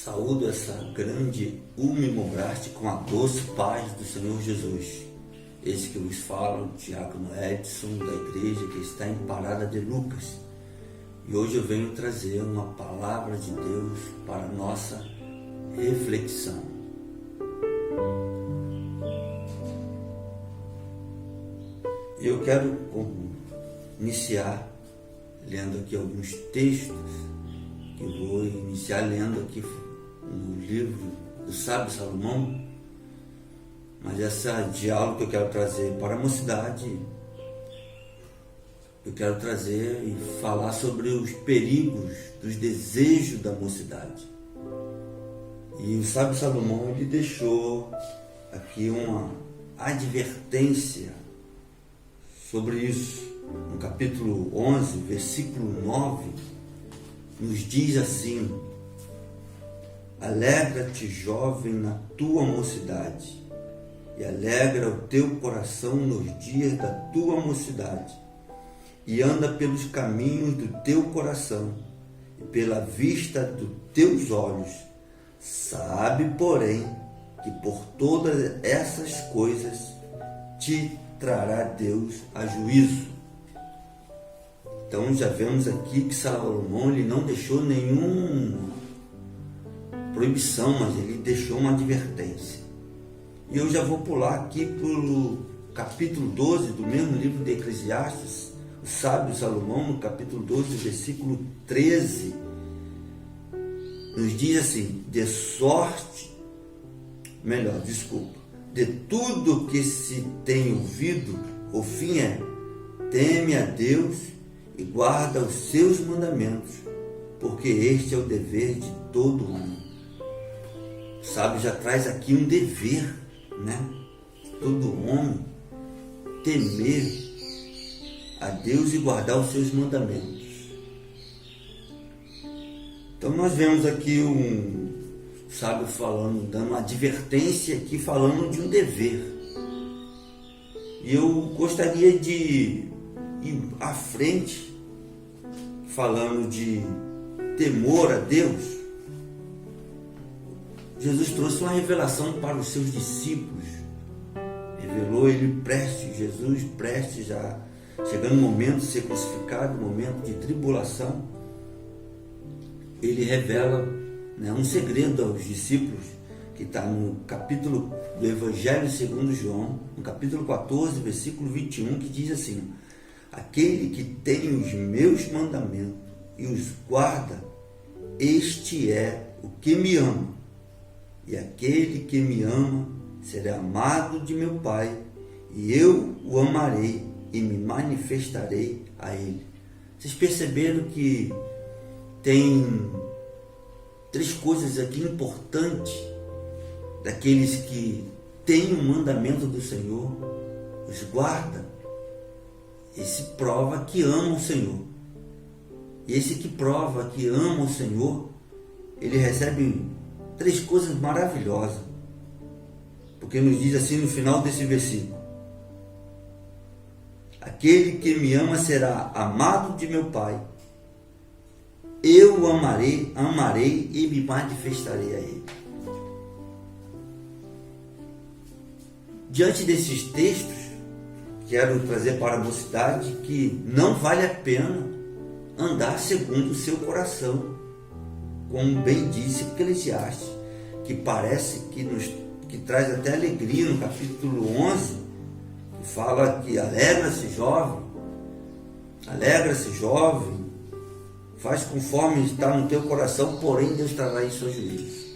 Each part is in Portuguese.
Saúdo essa grande Umemobraste com a doce paz do Senhor Jesus. Esse que vos fala, o Diácono Edson, da igreja que está em Parada de Lucas. E hoje eu venho trazer uma palavra de Deus para a nossa reflexão. Eu quero iniciar lendo aqui alguns textos, que eu vou iniciar lendo aqui no livro do Sábio Salomão, mas esse diálogo que eu quero trazer para a mocidade, eu quero trazer e falar sobre os perigos dos desejos da mocidade. E o Sábio Salomão, ele deixou aqui uma advertência sobre isso. No capítulo 11, versículo 9, nos diz assim: alegra-te, jovem, na tua mocidade, e alegra o teu coração nos dias da tua mocidade, e anda pelos caminhos do teu coração, e pela vista dos teus olhos. Sabe, porém, que por todas essas coisas te trará Deus a juízo. Então já vemos aqui que Salomão ele não deixou nenhuma proibição, mas ele deixou uma advertência. E eu já vou pular aqui para o capítulo 12 do mesmo livro de Eclesiastes, o sábio Salomão, no capítulo 12, versículo 13, nos diz assim: de tudo que se tem ouvido, o fim é: teme a Deus e guarda os seus mandamentos, porque este é o dever de todo homem. O sábio já traz aqui um dever, né? Todo homem temer a Deus e guardar os seus mandamentos. Então nós vemos aqui um sábio falando, dando uma advertência aqui, falando de um dever. E eu gostaria de ir à frente, falando de temor a Deus. Jesus trouxe uma revelação para os seus discípulos. Revelou Jesus prestes, já chegando o momento de ser crucificado, o momento de tribulação. Ele revela, né, um segredo aos discípulos, que está no capítulo do Evangelho segundo João, no capítulo 14, versículo 21, que diz assim: aquele que tem os meus mandamentos e os guarda, este é o que me ama. E aquele que me ama será amado de meu Pai, e eu o amarei e me manifestarei a ele. Vocês perceberam que tem três coisas aqui importantes daqueles que têm o mandamento do Senhor, os guarda. Esse prova que ama o Senhor. E esse que prova que ama o Senhor, ele recebe três coisas maravilhosas. Porque nos diz assim no final desse versículo: aquele que me ama será amado de meu Pai. Eu o amarei e me manifestarei a ele. Diante desses textos, quero trazer para a mocidade que não vale a pena andar segundo o seu coração, como bem disse Eclesiastes, que parece que traz até alegria no capítulo 11, que fala que alegra-se jovem, faz conforme está no teu coração, porém Deus trará em seu juízo.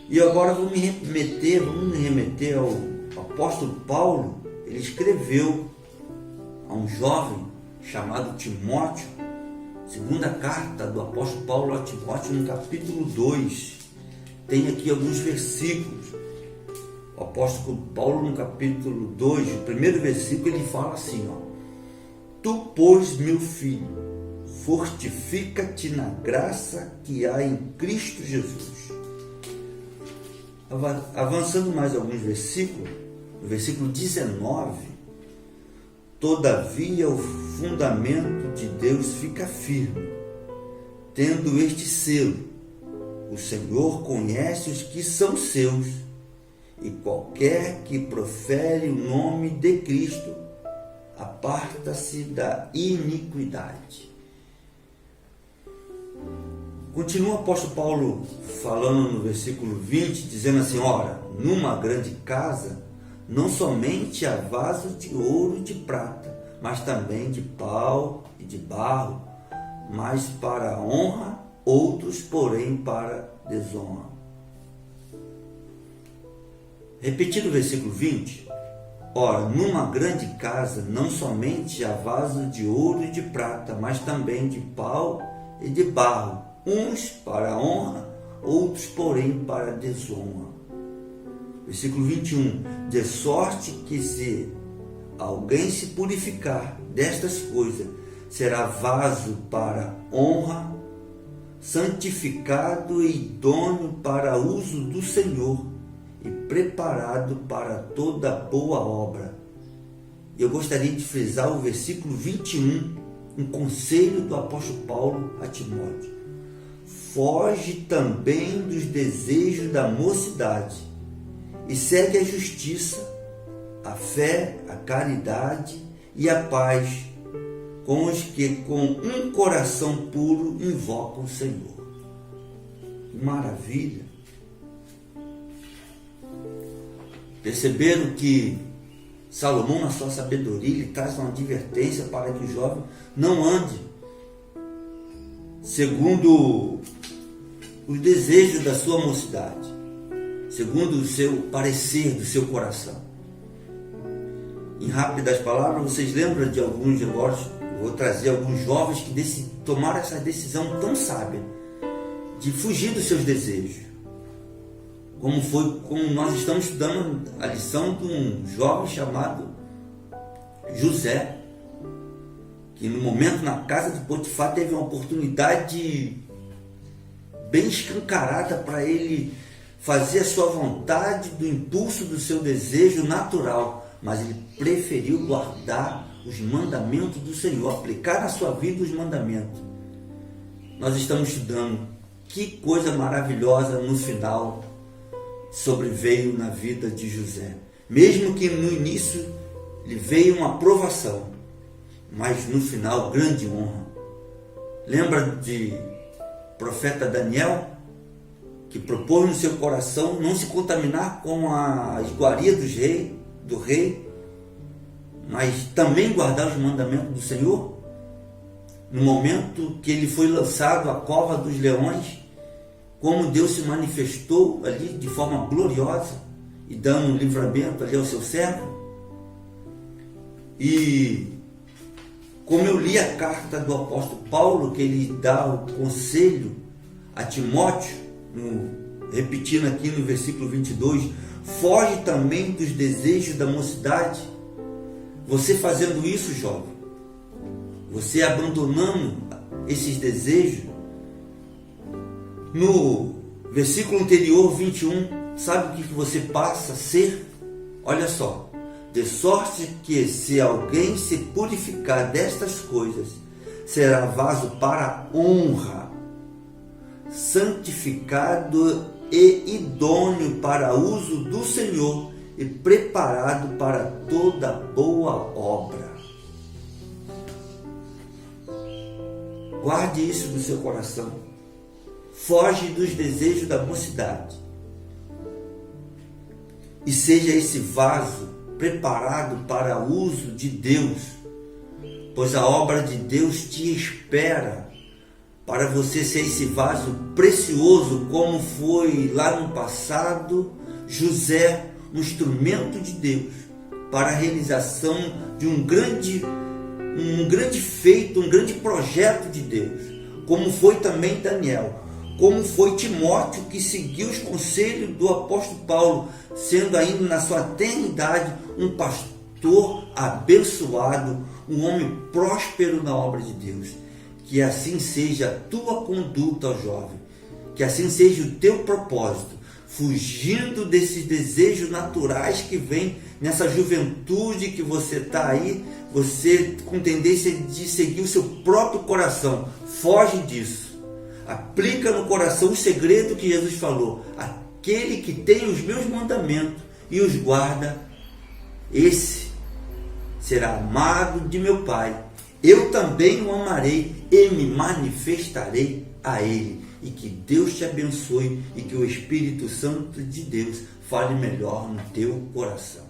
E agora vamos remeter ao apóstolo Paulo. Ele escreveu a um jovem chamado Timóteo, segunda carta do apóstolo Paulo a Timóteo, no capítulo 2. Tem aqui alguns versículos. O apóstolo Paulo, no capítulo 2, o primeiro versículo, ele fala assim: tu, pois, meu filho, fortifica-te na graça que há em Cristo Jesus. Avançando mais alguns versículos, no versículo 19: todavia o fundamento de Deus fica firme, tendo este selo: O Senhor conhece os que são seus, e qualquer que profere o nome de Cristo aparta-se da iniquidade. Continua o apóstolo Paulo falando no versículo 20, dizendo assim: ora, numa grande casa não somente há vasos de ouro e de prata, mas também de pau e de barro, mas para a honra, outros, porém, para desonra. Repetindo o versículo 20, ora, numa grande casa não somente há vasos de ouro e de prata, mas também de pau e de barro, uns para a honra, outros, porém, para a desonra. Versículo 21, de sorte que se alguém se purificar destas coisas, será vaso para honra, santificado e idôneo para uso do Senhor e preparado para toda boa obra. Eu gostaria de frisar o versículo 21, um conselho do apóstolo Paulo a Timóteo. Foge também dos desejos da mocidade e segue a justiça, a fé, a caridade e a paz com os que com um coração puro invocam o Senhor. Que maravilha! Perceberam que Salomão, na sua sabedoria, ele traz uma advertência para que o jovem não ande segundo os desejos da sua mocidade, segundo o seu parecer, do seu coração. Em rápidas palavras, vocês lembram de alguns negócios? Vou trazer alguns jovens que tomaram essa decisão tão sábia de fugir dos seus desejos. Como nós estamos estudando a lição de um jovem chamado José, que no momento na casa de Potifar teve uma oportunidade bem escancarada para ele fazer a sua vontade, do impulso do seu desejo natural, mas ele preferiu guardar os mandamentos do Senhor, aplicar na sua vida os mandamentos. Nós estamos estudando que coisa maravilhosa no final sobreveio na vida de José. Mesmo que no início lhe veio uma provação, mas no final grande honra. Lembra de profeta Daniel, que propôs no seu coração não se contaminar com a iguaria do rei, mas também guardar os mandamentos do Senhor? No momento que ele foi lançado à cova dos leões, como Deus se manifestou ali de forma gloriosa e dando um livramento ali ao seu servo. E como eu li a carta do apóstolo Paulo, que ele dá o conselho a Timóteo, repetindo aqui no versículo 22, foge também dos desejos da mocidade. Você fazendo isso, jovem, você abandonando esses desejos, no versículo anterior, 21, sabe o que você passa a ser? Olha só, de sorte que se alguém se purificar destas coisas, será vaso para honra, santificado e idôneo para uso do Senhor e preparado para toda boa obra. Guarde isso no seu coração. Foge dos desejos da mocidade e seja esse vaso preparado para o uso de Deus, pois a obra de Deus te espera para você ser esse vaso precioso, como foi lá no passado José, um instrumento de Deus para a realização de um grande feito, um grande projeto de Deus, como foi também Daniel, como foi Timóteo, que seguiu os conselhos do apóstolo Paulo, sendo ainda na sua tenridade um pastor abençoado, um homem próspero na obra de Deus. Que assim seja a tua conduta, ó jovem, que assim seja o teu propósito, fugindo desses desejos naturais que vêm nessa juventude que você está aí, você com tendência de seguir o seu próprio coração. Foge disso. Aplica no coração o segredo que Jesus falou. Aquele que tem os meus mandamentos e os guarda, esse será amado de meu Pai. Eu também o amarei e me manifestarei a ele. E que Deus te abençoe e que o Espírito Santo de Deus fale melhor no teu coração.